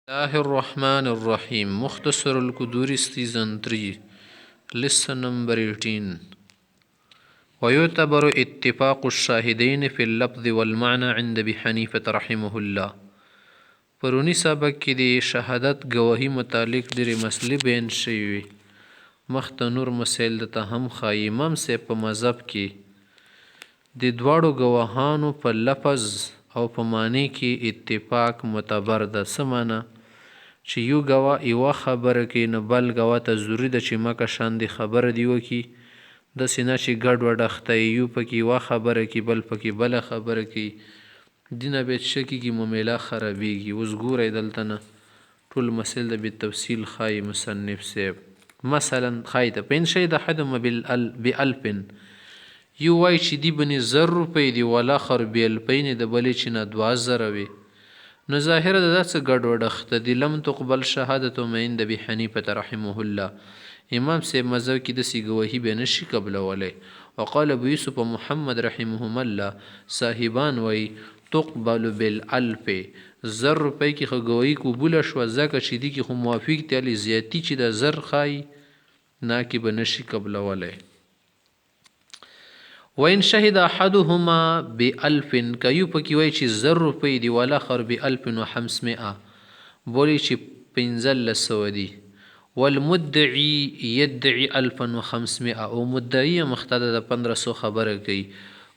الله الرحمن الرحيم مختصر القدور سيزن 3 lesson number 18 ويعتبر اتفاق الشاهدين في اللفظ والمعنى عند ابي حنيفة رحمه الله. پرونی سبق کې د شهادت گواهی متعلق ډېرې مسلې بیان شوي. مخته نور مسایل ته هم ښایي. امام صاحب په مذهب کې د دواړو گواهانو په لفظ او په معنی کې اتفاق معتبر ده. څه معنی؟ چې یو ګواه یوه خبره کوي نو بل ګواه ته ضروري ده چې مکه شاندې خبره دی وکړي. داسې نه چې ګډوډ اخته یو پکې یوه خبره کوي بل پکې بله خبره کوي. دینه بیا څه کېږي معامله خرابېږي. اوس ګورئ دلته نه ټول مسایل د بالتفصیل ښایي مصنف صاحب. مثلا ښایي ته پین شهید احدهما بألف یو وایي چې دی بنې 1000 روپۍ دي والاخر بألفین د بلې چې نه 2000 وي. نو ظاهره ده دا څه ګډوډ اخته دي. لم تقبل شهادة عند ابي حنیفة رحمه الله. امام صاحب مذهب کې داسې ګواهي بیا نشي قبلولی. وقال ابو یوسف محمد رحمهم الله صاحبان وایي تقبل بالالف 1000 روپۍ کې خو ګواهي قبوله شوه ځکه چې دي کې خو موافق دی الې زیاتي چې د 1000 ښایي نه کې به نشي قبلولی. وین شهد احدهما بألف که یو پکې وایي چې 1000 روپۍ دي والاخر ب1500 بولی چې 1500 دي. والمدعي يدعي 1500 او مدعي مختده د 1500 خبره کوي.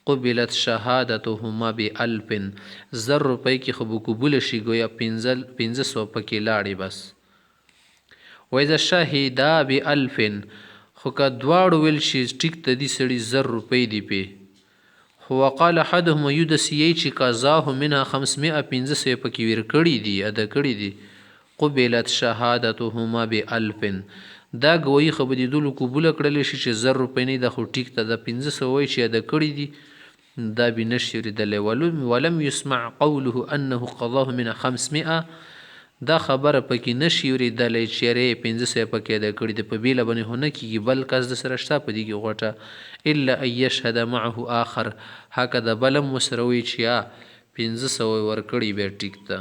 قبلت شهادتهما بألف 1000 روپۍ کې خو به قبوله شي ګویا 1500 پکې لاړې بس. واذا شهدا بألف خو که دواړو ویل شي ټیک ته دي سړي 1000 روپۍ دي پې خو وقال احدهما یو داسې یی چې قضاه منها 500 1500 پکې ویر کړي دي ادا کړي دي. قبلت شهادتهما بألف دا ګویي خو به د دولو قبوله کړلی شي چې 1000 روپۍ نه ده خو ټیک ته د 1500 وایي چې ادا کړي دي دا به نشي اورېدلی. ولم يسمع قوله انه قضاه منها 500 دا خبره پکې نشي اورېدلی چې یارې 1500 پکې ادا کړي دي. په بیله باندې خو نه کېږي بل کس د سره شته په دې کې غوټه الا ان یشهد معه آخر حقه د بلم ورسره وایي چې 1500 ورکړي بیا ټیک ته.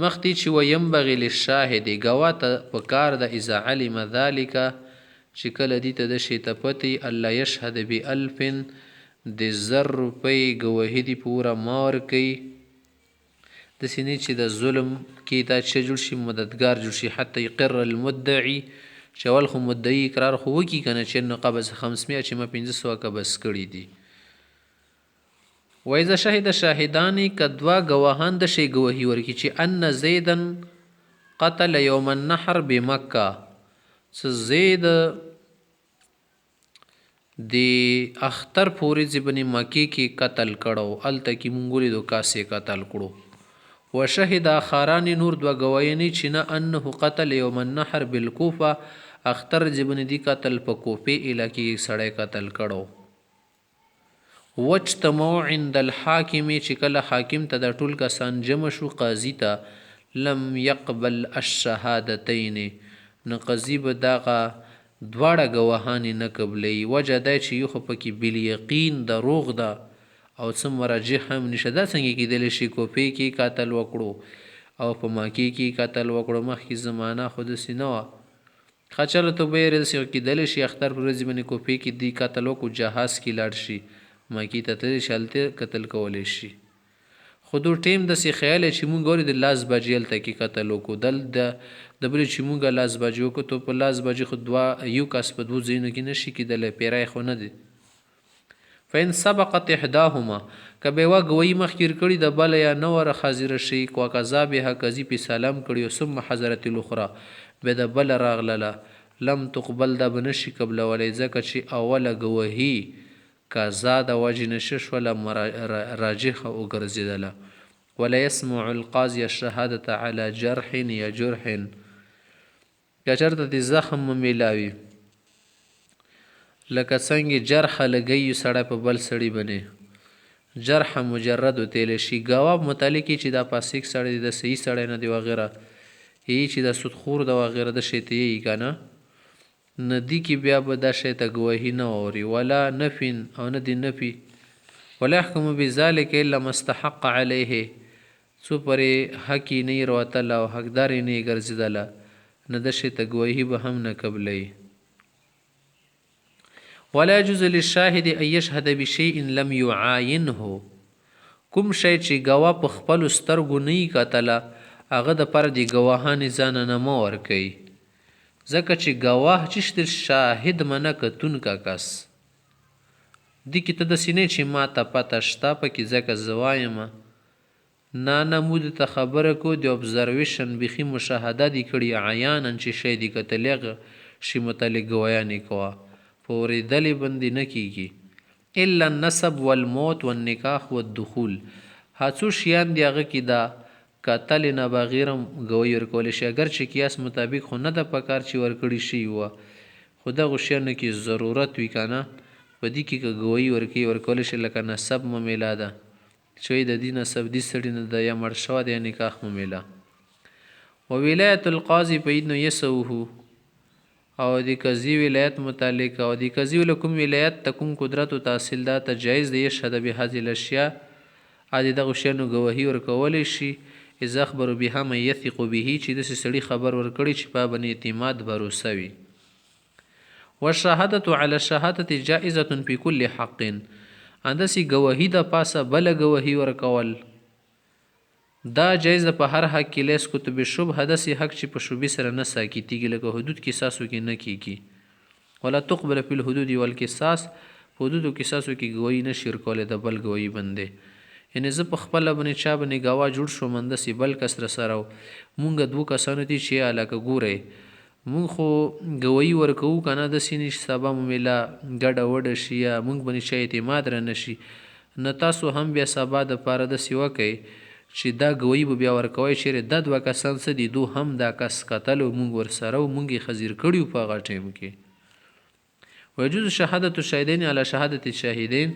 مخکې چې وینبغي للشاهد ګواه ته په کار ده اذا علم ذلک چې کله دې ته د شي ته پتی الله یشهد بألف د 1000 روپۍ ګواهي دي پوره ما ورکوي. داسې نه چې د ظلم کې دا چې جوړ شي مددګار جوړ شي حتی يقر المدعي چې اول خو مدعي اقرار خو وکړي که نه چې نو قبض 500 چې ما 1500 قبض کړي دي. وإذا شهد شاهدان که دوه ګواهان د شی ګواهي ورکړي چې ان زیدن قتل یوم النحر بمکه څه زید د اختر پورې ځبنې مکې کې قتل کړو هلته کې مونږ ولیدو کاسې قتل کړو. وشهد آخران نور دوه ګواهیانی چې نه انه قتل یوم النحر بالکوفه اختر ځبنې دی قتل په کوفې علاقې کې سړی قتل کړو. واجتمعوا عند الحاکم چې کله حاکم ته د ټول کسان جمع شو قاضي ته لم يقبل الشهادتین نو قاضي به دغه دواړه ګواهان نه قبلوي. وجه دا چې یو خو پکې بالیقین دروغ ده او څه مراجح هم نشته. دا څنګه کېدلی شي کوفې کې قتل وکړو او په مکې کې قتل وکړو مخکې زمانه خو داسې نه وه. ښه چلو ته به یې داسې کېدلی شي اختر په ورځې باندې کوفې کې دی قتل وکړو جهاز کې لاړ شي مکې ته تللی شي هلته قتل کولی شي. خو دو ټیم داسې خیال چې مونږ اورې د 10 بجې هلته کې قتل وکړو دل د بلې چې مونږ 10 بجې وکړو تو په 10 بجې خو یو کس په 2 ځایونو کې نشي کېدلی پیری خو نه دی. فإن سبقت احداهما که به یوه ګویي مخکې کړي د بله یا نه وره حاضره شي وقضا بها قاضي پې سلام کړي ثم حضرت الاخرى بیا د بله راغلله لم تقبل دا به نشي قبلولی ځکه چې اوله ګواهي قضا د وجې نشه شوله راجحه وګرځېدله. ولا يسمع القاضي الشهادة على جرح یا جرح که چېرته د زخم میلاوي لکه څنګه جرحه لګوي سړی په بل سړي باندې جرحه مجرد وتیلی شي. ګواه متعلق چې دا فاسق سړی دی د صحیح سړی نه دی وغیره یی چې د سودخور د وغیره د شی ته یی که نه ندی کې بیا به دا شی ته ګواهي نه اوري. ولا نفی او نه دی نفي. ولا يحكم بذلك الا ما استحق عليه څو پرې حق یې نه یې راوتله او حقدار یې نه یې ګرځېدله نه دشې ته ګواهي به هم نه قبلوي. ولا يجوز للشاهد ان يشهد بشيء لم يعاينه. کوم شی چې ګواه په خپلو سترګو نه یې کتله هغه دپاره د ګواهانې ځانه نه مه ورکوي، ځکه چې ګواه چې د شاهد منه کتونکی کس دې کې ته داسې نه چې ما ته پته شته پکې ځکه زه وایمه نه مو درته خبره کو د ابزرویشن بیخي مشاهده دي کړي عیانا چې شی دي کتلی هغه شي متعلق ګوایانې کوه په اورېدلې باندې نه کیږي. الا النسب والموت والنکاح والدخول، څو شیان دي هغه کې دا کتلې نه بغیر هم ګواهي ورکولی شي، اگر چې قیاس مطابق خو نه ده پکار چې ورکړي شي وه خو دغو شیانو کې ضرورت وي که نه په دې کې که ګواهي ورکوي ورکولی شي. لکه نسب ممیله ده چې د دې نسب دې سړي نه ده یا مړ شوی دی یا نکاح ممیله. و ولایت القاضي فإنه يسوه، او د قاضي ولایت متعلق او د قاضي له کوم ولایت ته کوم قدرت و تحصیل دا ته جایز دی یشهد بهذه الاشیاء د دغو شیانو ګواهي ورکولی شي اذا اخبروا بها من یثق به چې داسې سړي خبر ورکړي چې په باندې اعتماد بروسه وي. والشهادة على الشهادة جائزة في كل حق، انداسې ګواهي د پاسه بله ګواهي ورکول دا جایز ده په هر حق کې لیس کتب شبهه داسې حق چې په شبهې سره نه ساکتېږي لکه حدود قصاصو کې نه کېږي. ولا تقبل فی الحدود والقصاص، په حدود و قصاصو کې ګواهي نه شي ورکولی د بل ګواهي باندې. یعنې زه په خپله باندې چا باندې ګواه جوړ شوم همداسې بل کس راسره و مونږ دوه کسانو دي چې هلکه ګورئ مونږ خو ګواهي ورکوو که نه داسې نه چې سبا مو میله ګډه وډه شي یا مونږ باندې چا اعتماد رانه شي، نه تاسو هم بیا سبا دپاره داسې وکئ چې دا ګواهي به بیا ورکوئ چیرې دا دوه کسان څه دي دو هم دا کس کتل او مونږ ورسره و مونږ یې حاضر کړي په هغه ټایم کې. ويجوز شهادة الشاهدين على شهادة الشاهدين،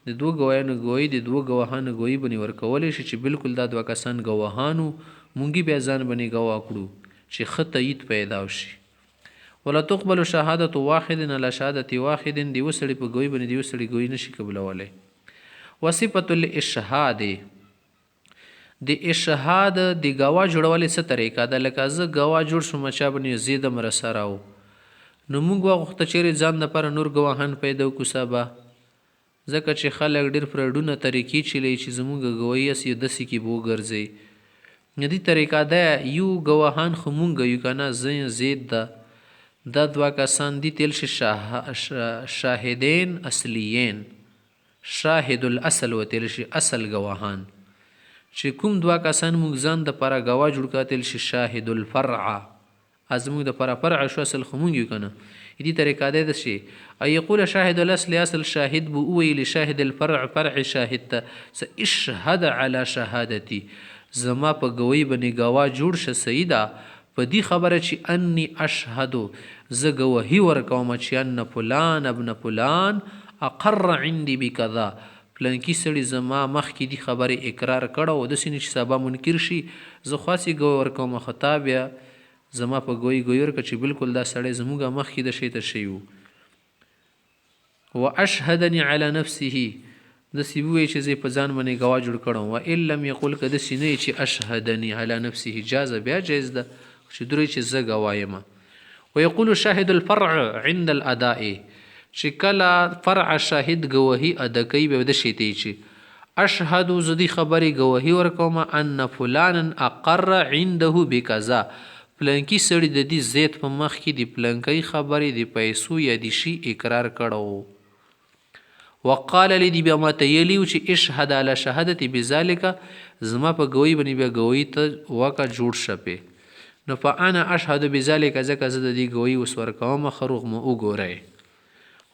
د دوه ګواهانو ګواهي د دوه ګواهانو ګواهي باندې ورکولی شي چې بالکل دا دوه کسان ګواهانو مونږ بیا ځان باندې ګواه کړو چې ښه تایید پیدا شي. ولا تقبل شهادة واحد على شهادة واحد، د یوه سړي په ګواهي باندې د یوه سړي ګواهي نشي قبلولی. وصفة الاشهاد، د اشهاد د ګواه جوړولې څه طریقه ده؟ لکه زه ګواه جوړ شوم چا باندې زیدم رسره و نو موږ وغوښته چیرې ځان دپاره نور ګواهان پیدا کړو سبا، ځکه چې خلک ډېر فرډونه طریقې چلی چې زموږ ګواهي هسې داسې کې به وګرځئ. دې طریقه ده یو ګواهان خو مونږ یو که نه زه زید ده دا دوه کسان دي تیل شي شاهدین اصلیین، شاهد الاصل و تیل شي اصل ګواهان چې کوم دوه کسان مونږ ځان دپاره ګواه جوړ کړه تیل شي شاهد الفرع، زموږ دپاره فرع شو اصل خو مونږ یو که نه. دې طریقه دی داسې ان یقول شاهد الاصل اصل شاهد به وویل شاهد الفرع فرع شاهد ته اشهد على شهادتي، زما په ګواهي باندې ګواه جوړ شه سیده په دې خبره چې انی اشهدو زه ګواهي ورکوم چې ان فلان ابن فلان اقر عندي بکذا، پلانکي سړي زما مخکې دې خبرې اقرار کړه او داسې نه چې سبا منکر شي زه خاصې ګواه ورکوم خطا بیا زما په ګواهي ګواهي ورکړه چې بالکل دا سړی زموږ مخکې د شی ته شی و. واشهدني على نفسه، داسې ووایي چې زه په ځان باندې ګواه جوړ کړم. وان لم یقل که داسې نه چې اشهدني على نفسه جازه بیا جایز ده چې دوی چې زه ګواه یم. ویقول شاهد الفرع عند الاداء، چې کله فرع شاهد ګواهي ادا کوي بیا داسې دی چې اشهد زه دې خبرې ګواهي ورکوم ان فلانا اقر عنده بکذا، پلانکي سړي د دې زید په مخ کې د پلانکۍ خبرې د پیسو یا د شي اقرار کړو. وقال لی دی بیا ماته یلی و چې اشهد علی شهادتي بذلک، زما په ګواهي باندې بیا ګواهي ته وکه جوړ شپې. نو فانا اشهد بذلک، ځکه زه د دې ګواهي اوس ورکوم خروغ مو وګورئ.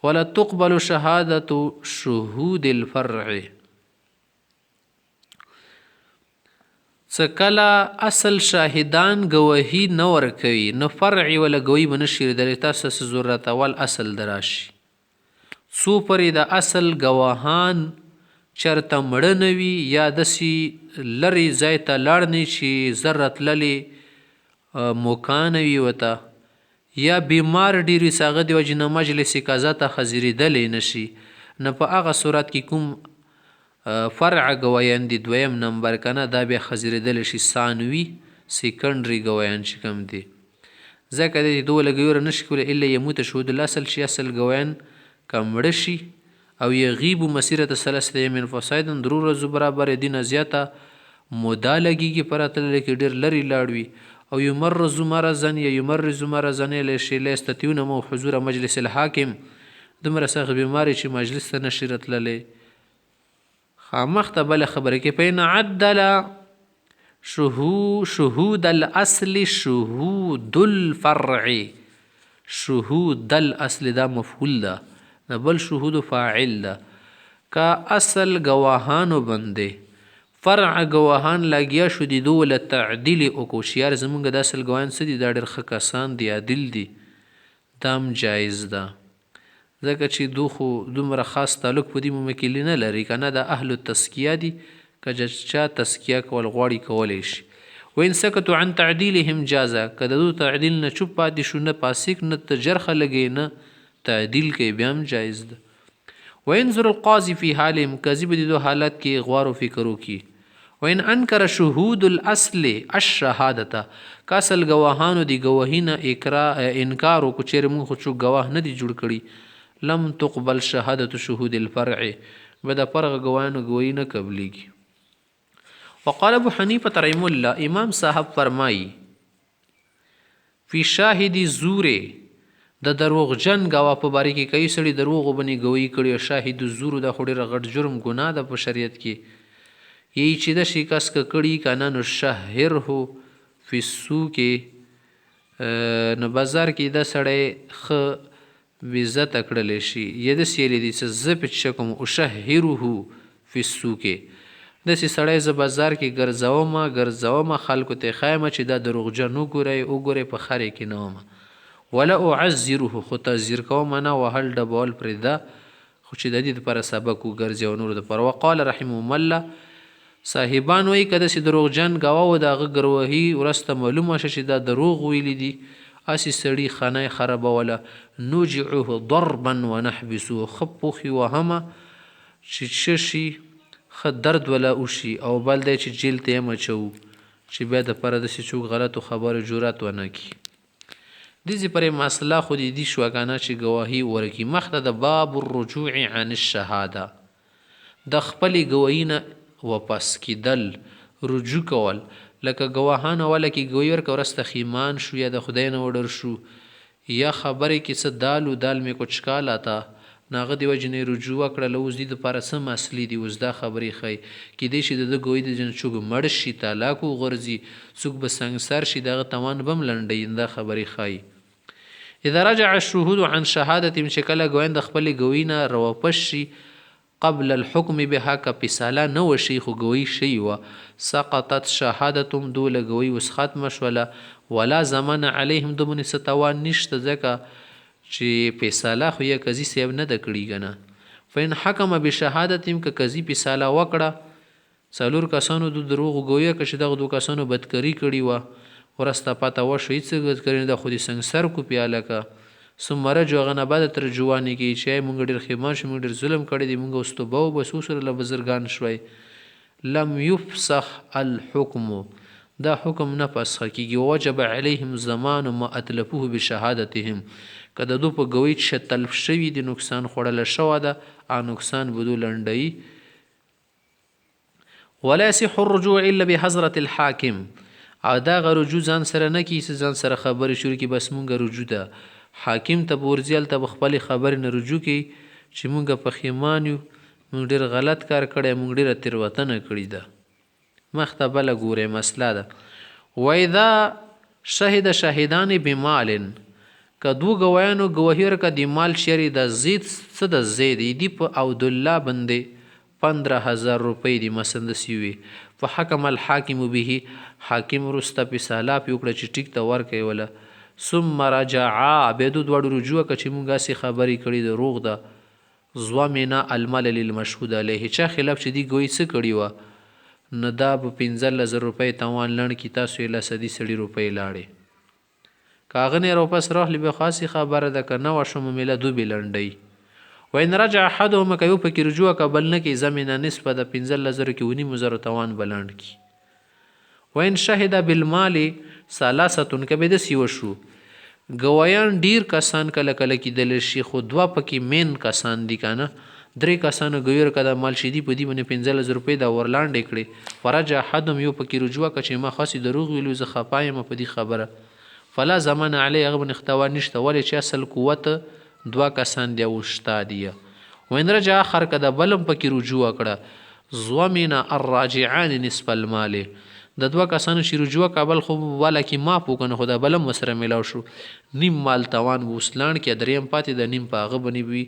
ولا تقبل شهادة شهود الفرع، څه کله اصل شاهدان ګواهي نه ورکوي نو فرعي ولا ګواهي به نشي ردلی، تاسو څه ضرورت اول اصل دراشي څو پرې د اصل ګواهان چرته مړه نه وي یا داسې لرې ځای ته لاړ نه چې زر تللې موکانه وي ورته یا بیمار ډېر وي څه هغه د وجې نه مجلس قضا ته حاضرېدلی نه شي، نه په هغه صورت کې کوم فرع ګویان دي دویم نمبر کنه دا بیا خزیریدلی شي ثانوي سیکنډري ګویان چې کوم دي ځکه د دوه لګیوره نشي کولی الا یموت شهود الاصل چې اصل ګویان که مړه شي او یغیب مسیرة ثلاثة ایام فصاعدا درو ورځو برابر دینه زیاته موده لګیږي په راتللو کې ډېر لرې لاړ وي او یمرض مرضا یا یمرض مرضا شي لا یستطیعون مو حضور مجلس الحاکم دومره سخت بیماری چې مجلس ته نشي راتللی خامخ ته بله خبره کې فإن عدل شهود الاصل شهود الفرع شهود الاصل دا مفعول ده د بل شهود فاعل ده که اصل گواهانو بنده فرع گواهان لګیا شو دي دو له تعدیل وکړو چې یار زمونږ د اصل ګواهان څه دي دا ډېر ښه کسان دي عادل دي دام جایز ده ځکه چې دو خو دومره خاص تعلق په دې موکلي نه لري که نه د اهل التزکیه دي که چا تزکیه کول غواړي کولی شي وین سکتو عن تعدیلهم جازه که د دو تعدیل نه چوپ پاتې شو نه پاسک نه جرخه لګی نه تعدیل کوي بیا هم جایز ده وینظر القاضي في حالهم کذب دي دو حالت کې غور و فکر وکړي وین انکر شهود الاصل الشهادته که اصل ګواهانو دی ګواهی نه انکار وکړو چېرې مونږ خو څوک ګواه نه دي جوړ کړي لم تقبل شهادة شهود الفرع به د فرع ګواهانو ګواهی نه قبلیږي وقال ابو حنیفه رحمه الله امام صاحب فرمایی فی شاهد زور د دروغجن ګواه په باره کې کوي سړي دروغ وبني ګواهي کړي او شاهد زور د خو ډېره غټ جرم ګناه ده په شریعت کې یی چې د شکست کړي کنه نو شهره فی السوق نو بازار کې دا سړی ښه عزت کړلی شي یا داسې یې دي چې زه پې شکم اشهره فی السوق داسې سړی زه بازار کې ګرځومه خلکو ته ښایم چې دا دروغجن وګورئ په خرې کې نه ومه ولا اعذره خو تعذیر کوم نه وهل ډبول پرېږده خو چې د دې دپاره سبق وګرځي او نورو دپاره وقال رحمهم الله صاحبان وایي که داسې دروغجن ګواه و د هغه ګروهي وروسته معلومه شه چې دا دروغ ویلي دي هسې سړي خانه یې خرابوله نوجعه ضربا ونحبسه ښه پوښي وهمه چې څه شي ښه درد ولا وشي او بل دی چې جیل ته یې اچوو چې بیا دپاره داسې څوک غلطو خبرو جرات ونه کړي دې پرې مسله خو دې شوه که نه چې ګواهي ورکړي مخته د باب الرجوع عن الشهاده د خپلې ګواهي نه واپس کېدل رجوع کول لکه ګواهان اوله کې ګواهي ورکړه وروسته خیمان شو یا د خدای نه وډر شو یا خبرې کې څه دال و دال مې کچ کاله تا نو هغه د وجې نه یې رجوع وکړله اوس دې دپاره څه مسلې دي اوس دا خبرې ښایي کیدای شي د ده ګواهي د جن څوک مړ شي طلاق وغورځي څوک به سنګسار شي د هغه توان به هم لنډوي دا خبرې ښایي اذا رجع الشهود عن شهادتهم چې کله ګواهان د خپلې ګواهي نه راواپس شي قبل الحكم بها که فیصله نه وشي خو ګواهي شوي وه سقطت شهادتهم دوله ګواهي اوس ختمه شوله ولا زمان علیهم دومره څه توان نشته ځکه چې فیصله خو یې قاضي صاحب نه ده کړي که نه فإن حکم بشهادتهم که قاضي فیصله وکړه څلور کسانو د دروغو ګواهي که چې دغه دوه کسانو بدکري کړې وه ورسته پته وشو هېڅ بدکري نه ده خو دې سنګسر کو پیاله که ثم رجعوا هغه نه بعد ترجوانې کې چې مونږ ډېر خیمان شو مونږ ډېر ظلم کړی دی مونږ اوس توبه وباسو سره له بزرګان شوی لم یفسخ الحکم دا حکم نه فسخه کېږي وجب علیهم زمان ما اتلفوه بشهادتهم که د دو په ګواهي چې تلف شوي دي نقصان خوړله شوه ده نقصان به دو لنډوي ولا يصح الرجوع الا بحضرة الحاکم او دغه رجوع ځان سره نه کیږي ځان سره خبرې شروع کړي بس مونږ رجوع ده حاکم ته به ورځي هلته به خپلې خبرې نه رجوع کوي چې مونږ پښیمان یو مونږ ډېر غلط کار کړی مونږ ډېره تېروتنه کړې ده مخته بله ګورئ مسله ده واذا شهد شاهدان بمال که دو ګواهانو ګواهي ورکړه د مال شرې د زید څه د زید دي په عبدالله باندې 15,000 روپۍ دي مثلا داسې وي فحکم الحاکم به حاکم وروسته فیصله پې وکړه چې ټیک ته ورکوي وله ثم رجعا بیا دو دواړو رجوع که چې مونږ هسې خبرې کړي د روغ ده ضمن المال للمشهود علیه چا خلاف چې دي ګوی څه کړي وه نو دا به 15,000 روپۍ توان لنډ کي تاسو یې لسدي سړي روپۍ لاړې که هغه نه یې راپس راغلي بیا خاصې خبره ده که نه وه شومه میله دو بې لنډوي وین رجع احدهما که یو پکې رجوع که بل نه کې زمینه نصفه د 15,000 کې 9,000 توان بلند کی. وین شهد بالمال ثلاثه که به داسې وشو ګوایان ډیر کسان کله کله کېدلی شي خو دوه پکې مین کسان دي که نه 3 کسانو ګویر که د مال شدي په دې باندې 15,000 روپۍ د ورلاندې کړې فرجع احدهم یو پکې رجوع که چې ما خاصې دروغ ویلو زه خفا یم په دې خبره فلا زمان علی هغه باندې اختوا نشته ولې چې اصل قوت 2 کسان دی او شتا دي. وین رجع آخر که د بلم پکې رجوع کړه ضمن الراجعان نصف المال د 2 کسانو چې رجوع کابل خو والا کې ماف وکنه خو د بلم وسره ملاو شو نیم مال توان وسلان کې دریم پاتې د نیم په هغه باندې وي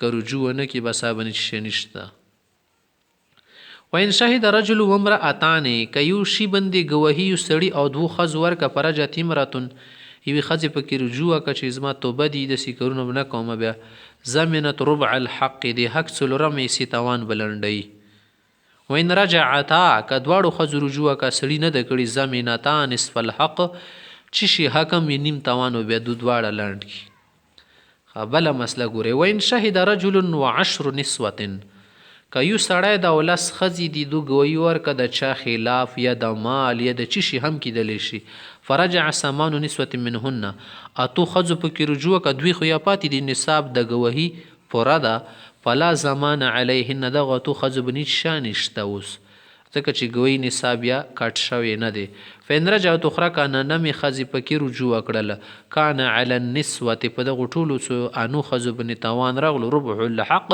که رجوع نه کې بسا باندې چې نشته. وین شهد رجل و امرأتان که یو شي باندې ګواهي یو سړي او 2 ښځو ورکه فرجت امرأة یوې ښځې پکې رجوع که چې زما توبه دي داسې کارونه به نه کومه بیا زمنت ربع الحق د حق څلورم حصې توان بلنډوي. وین رجعتا که دواړو ښځو رجوع که سړي نه ده کړي زمنتا نصف الحق چې شي حکم یې نیم توان و بیا دواړه لنډ کړي. بله مسله ګورئ وین شهد رجل و 10 نسوة که یو سړی د 10 ښځې دي دو ګویي ورکه د چا خلاف یا د مال یا د چی شي هم کیدلی شي فرجع 8 نسوة منهن اتو ښځو پکې رجوع که دوی خو یا پاتې دي نصاب د ګوهي پوره ده فلا زمان علیهن دغه اتو ښځو به هېڅ شی نشته اوس ځکه چې ګوهي نصاب یا کټ شوی نه دی. فین رجعت اخرى که ننمې ښځې پکې رجوع کړله کان علی النسوة په دغو ټولو انو ښځو باندې توان راغلو ربع الحق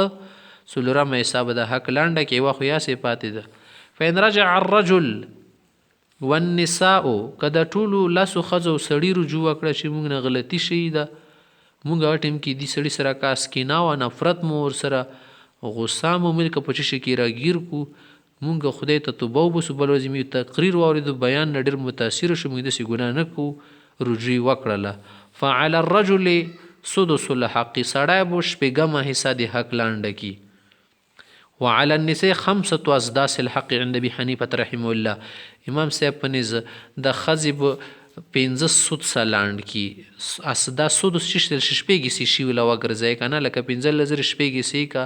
څلورمه حساب د حق لنډه کې یوه خو یاسې پاتې ده. فین رجع الرجل والنساء که د ټولو لسو ښځو سړي رجوع کړه چې موږ نه غلطي شوي ده موږ هغه ټیم کې دې سړي سره کاس کینه وه نفرت مو ورسره غصه مو ملکه په څه شي کې راګیر کړو مونږ خدای ته توبه وباسو بل ورځ مې تقریر واورېدو بیان نه ډېر متاثره شو موږ داسې ګناه نه کوو رجوع وکړله. فعلى الرجل سدس الحق سړی به شپږمه حصه د حق لانډه کی. وعلى النساء 5 اسداس الحق عند ابي حنيفه رحمه الله امام صاحب په نظر د ښځې به 15 سدسه لاند کی اسداس سدس چې شپږ حصې شي ولا وګرځي کنه لکه 15,000 شپږ حصې کا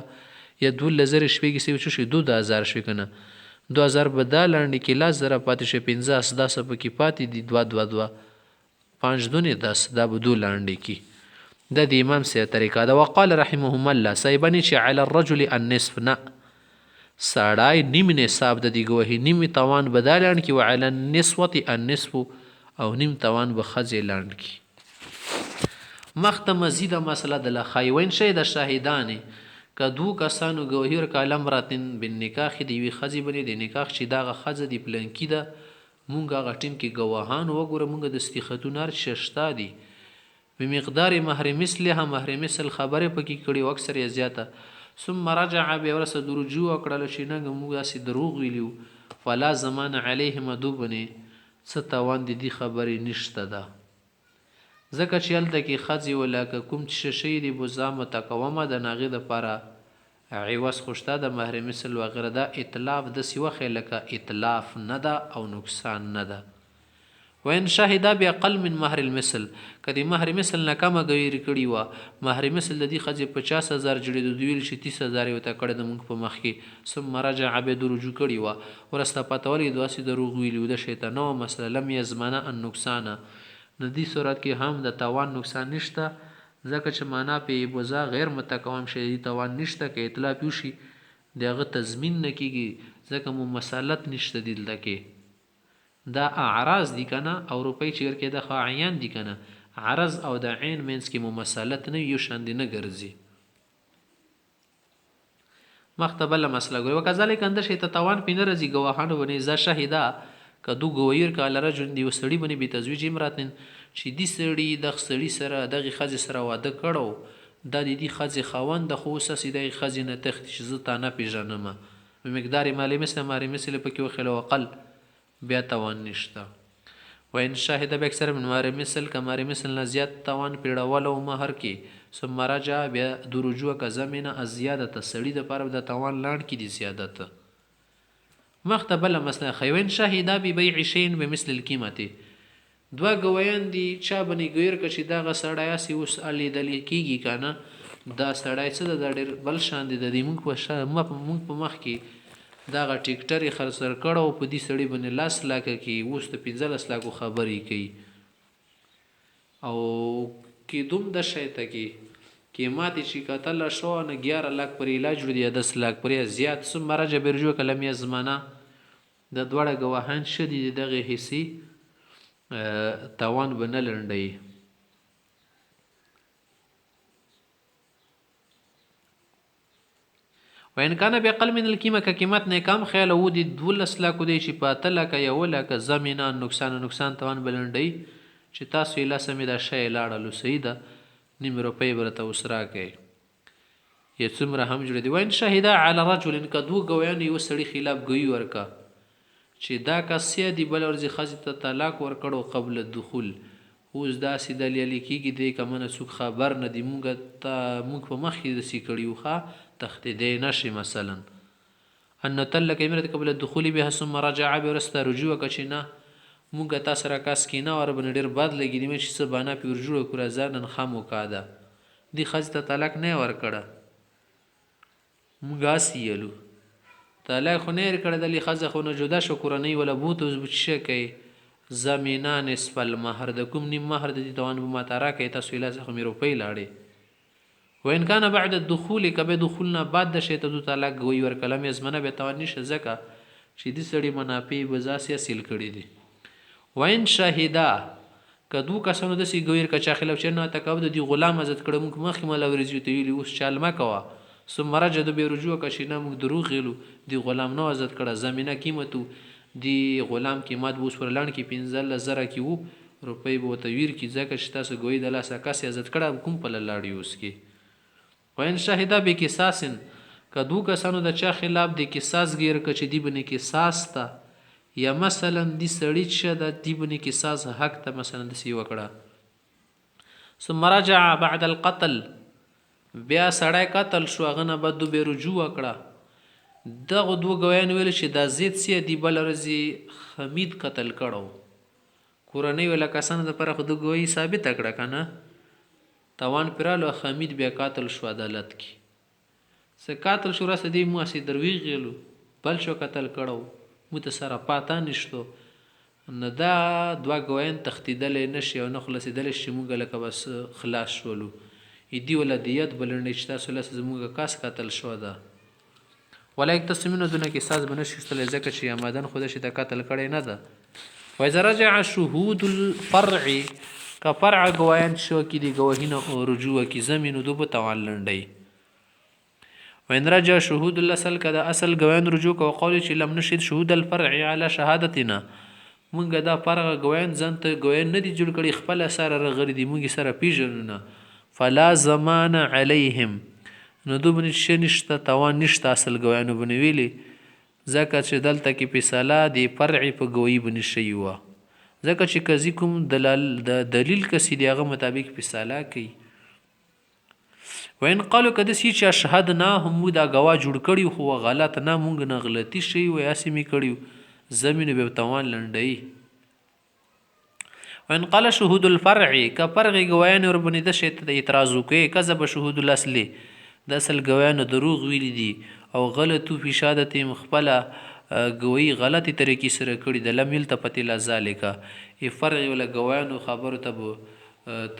یا 12,000 شپږ حصې شي 2,000 شي کنه 2,000 به دا لاندې کې 10,000 پاتې شي 15 اسداس پکې پاتې دي 2 5 دونه 10 دا به 2 لاندې کی د امام صاحب طریقه دا. وقال رحمهم الله صاحبني چې على الرجل النصف نه سړی نیم نصاب د دې ګوهي نیم توان به دا لاند کی وعلى النسوة النصف او نیم توان به ښځې لاند کی. مخته مزیده مسله د لخایوین شی د شاهدانې که 2 کسانو ګوهي ورکړه امرأة بالنکاح د یوې ښځې باندې د نکاح چې دغه ښځه د پلنکي ده مونږ هغه ټیم کې ګواهان وګوره مونږ د استخدونه هر څه شته دي بمقدار مهر مثلها مهر مثل خبرې پکې کړي او اکثر یې زیاته ثم رجع بیا ورسه رجوع کړله چې نه موږ داسې دروغ ویلي فلا زمان علیهم دو باندې څه توان د دې خبرې نشته ده ځکه چې هلته کې ښځې ولاکه کوم چې شی دي بوزا متقومه د هغې دپاره عوض خو شته د مهر مثل وغیره دا اطلاف داسې وښی لکه اطلاف نه ده او نقصان نه ده. وین شاهده باقل من مهر المثل که د مهر مثل نه کمه ګویري کړي وه مهر مثل د دې ښځې 50,000 جوړېدو دوی ویل چې 30,000 یې ورته کړی د مونږ په مخ کې ثم رجع بیا د رجوع کړي وه ورسته پته ولګېد داسې دروغ ویلي و د شیطانه مسله لم یزمنه النقصانه د دې صورت کې هم د توان نقصان نشته ځکه چې معنا پې بوزا غیر متقوم شي توان نشته که اطلاف وشي د هغه تضمین نه کېږي ځکه مو مسالت نشته دلته کې دا اعراض دي کنه او روپۍ چې ورکې د خو عیان دي کنه عرض او د عین منځ کې مماثلت نه یو شان دي نه ګرځي. مخته بله مسله ګوري وکذلک انده شي ته توان پې نه راځي ګواهانو باندې زه شهیده که دو ګویر که له رجل د یو سړي باندې بې تزویج امرأة چې دې سړي دغه سړي سره دغې ښځې سره واده کړی دا د دې ښځې خاوند ده خو اوس هسې دغې ښځې نه تښتي چې زه تا نه پېژنمه بمقدار مال مثل مهر مثل پکې وښیله وقل بیا توان نشته. وین شاهده به اکثر من مهر مثل که مهر مثل نه زیات توان پیړول او مهر کې ثم رجع بیا د رجوع که زمینه از زیادته سړي دپاره د توان لاند کې دي زیادته. مخته بله مسله خیوین شاهده ببیع شین بمثل القیمتې 2 ګویان دي چا باندې ګویر که چې دغه سړی هسې اوس لیدلی کېږي که نه دا سړی څه ده دا ډېر بل شان دی د دې موږ په مخ کې دغه ټیکټر یې خرڅر کړی او په دې سړي باندې 10 لکه کې اوس د 15 لکو خبرې کوي او کېدوم د شی ته کې قیمت چې کتله شو نه 11 لک پر علاج جوړ دی 10 لک پر زیات ثم رجع برجوع کلم زمانه د دوړه گواهان شدي دغه حصي توان بنه لنډي وان کان بقل من القیمه ک قیمت نه کم خیال و دي 12 لک دی چې په تلک یو لک زمينه نقصان توان بلنډي چې تاسو یې لاسمه دا شی لاړلو سیده نیم روپۍ برته وسرا کوي یا څومره هم جوړ دی وین شهدا علی رجل کدو گویان یو سړي خلاف گوی ورکا چې دا کسیه دی بل ورځي خزي ته طلاق ورکړو قبل الدخول اوس دا سیدل یلی کیږي دی کمنه څوک خبر نه دی مونږ په مخ کې د سی کړیو ښا تخدیدې نشي مثلا ان تلک امرت قبل الدخول بها ثم رجع برست رجوع کچنا مونږ تاسو را کاس کینا ور بن ډیر بد لګی دی چې څه باندې پیور جوړ کړه ځان خامو کاده دی خزي ته طلاق نه ور کړه مونږ اسیلو طلاق خو نه کړه د خزه خو نه جدا شو قرآنی ولا بوت وز بچ کوي زمينه نصف المهر د کوم نیم مهر د دې توان به ماتاره کوي تاسو له څخه مې روپۍ لاړې وان کان بعد الدخول کبه دخولنا بعد د شی ته طلاق وی ور کلمې زمنه به توان نشه زکه چې دې سړي منافع بزاسي حاصل کړي دي وین شاهدا کدو کسانو د سی ګویر کچا خلاف چې نه تکاو د غلام عزت کړه موږ مخې مل ورزي ته ویلی اوس چال ما کوا ثم رجع به رجوع کښینا موږ دروغ غلو دی غلام نو عزت کړه زمينه قیمتو دی غلام قیمت بوس پر لړن کې 15000 کې وو روپۍ به تویر کې ځکه چې تاسو ګوی د لاسه کس عزت کړه کوم په لاړی اوس کې وین شاهدا به قصاصن کدو کسانو د چا خلاف د قصاص غیر کچ دی بنه قصاص تا یا مثلا دی سړی چې د دی بنه قصاص حق ته مثلا د سی وکړه ثم رجع بعد القتل بیا سړی قتل شو غنه بده به رجوع کړه دغه دوه غویان ویل چې د زید سی دی بل رزي حمید قتل کړو قرآنی ولا کسان د پر خود غوی ثابت کړه کنه توان پرالو حمید بیا قاتل شو عدالت کی څه قاتل شو راس دی مو اسی درویغ غلو بل شو قتل کړو متصره پاتا نشته نه دا دوه غوین تختیدل نشي او نه خلاصیدل شي موږ لکه بس خلاص شولو دی ولادیت بلنډ چې تاسو له زموږ کاس قتل شو ده ولایک تسمینو دونه کې ساز بنشتل ځکه چې آمدن خوده شي د قتل کړي نه ده وإذا رجع شهود الفرع كفرع گواهان شو کی دی گواهینه او رجوع کی زمینو دو په توان لنډي وإن رجع شهود الاصل کدا اصل گواهان رجوع کو قول چې لم نشد شهود الفرع على شهادتنا مونږ دا فرع گواهان ځنته گواهان نه دي جوړ کړي خپل سره رغړي دي مونږ سره پیژنونه فلا زمان عليهم نو دو بنی شنشته توان نشته اصل گواهانو بنویلی ځکه چې دلته کې فیصله دی فرع په گوی بنی شي وا ځکه چې کزي کوم دلیل کسي دیغه مطابق فیصله کوي وین قالو کده سی چې شهادنا هم دا گواه جوړ کړي خو غلط نه مونږ نه غلطي شي و اسمي کړي زمينه به توان لنډي وان قال شهود الفرع كفرع گواهان ور بنی د شت اعتراض کوي کذب شهود الاصل د اصل گواهان دروغ ویل دي او غلطو فی شهادت مخبله گوی غلطی طریقې سره کړي د لمیل ته پتی لا ذالک فرع ولا گواهانو خبرو ته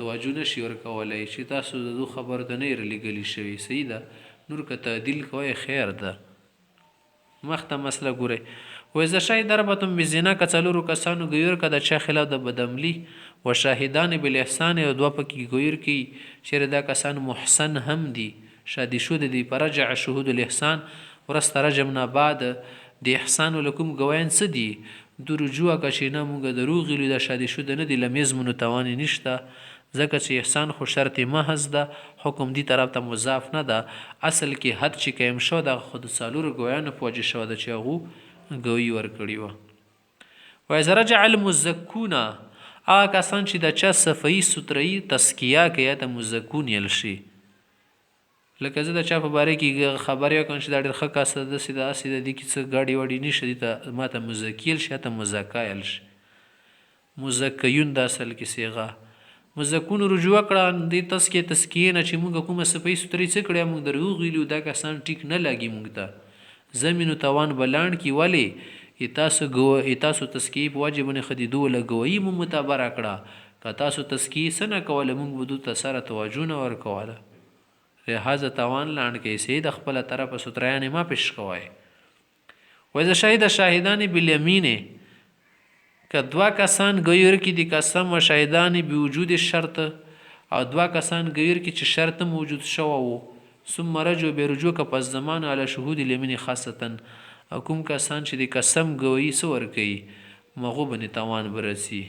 توجه نشي ورکولای چې تاسو د خبرو ته نه لګلی شوی سیده نور که تعدیل کوی خیر ده مخته مسله ګوري و اذا شهد ضربتم بزنا کڅلورو کسانو ګیر کده چا خلاف د بدعملی و شاهدان بالاحسان او دوه پکې ګیر کی چې دا کسان محسن هم دي شادي شو دي پرجع شهود الاحسان ورست رجمنا بعد د احسان لكم گوین څه دي د رجوع کښینه مونږ دروغ لري د شادي شو نه دي لمزمن توان نشته ځکه چې احسان خو شرط محض ده حکم دی طرف ته مضاف نه ده اصل کې حد چې کیم شو د خود سالور گویان پوجي شو د چغو گوی ور کړی و و اذا رجع المزکون کسان چې د چا صفای ستري تسکیه کوي ته مزکون یل شي لکه زه د چا په باره کې خبرې وکړم چې دا ډېر ښه کاسه د سیده دي کې څه ګاډي واډي نشته دي ته ما ته مزکیل شي ته مزکایل شي مزکیون د اصل کې صیغه مزکون رجوع کړه دې تسکیې نه چې موږ کومه صفحې سترې څه کړی موږ درو غیلو دا کسان ټیک نه لګي موږ ته زمینو توان بلاند کی ولې تاسو تسکیې په واجب نه خدیدو لګوي مو متبر کړه که تاسو تسکیې سره کوله موږ بدو ته سره توجه نه ورکوله لہذا توان لاند کې سي د خپل طرفه ستریان ما پیش کوي وإذا شهد شاهدان بالیمین که دوا کسان غیر کی دي قسم و شاهدان بوجود شرط او دوا کسان غیر کی چې شرط موجود شو وو ثم رجو برجو که پس زمان علی شهود الیمین خاصتا او کوم کسان چې د قسم گویی سور کوي مغو بنی توان برسی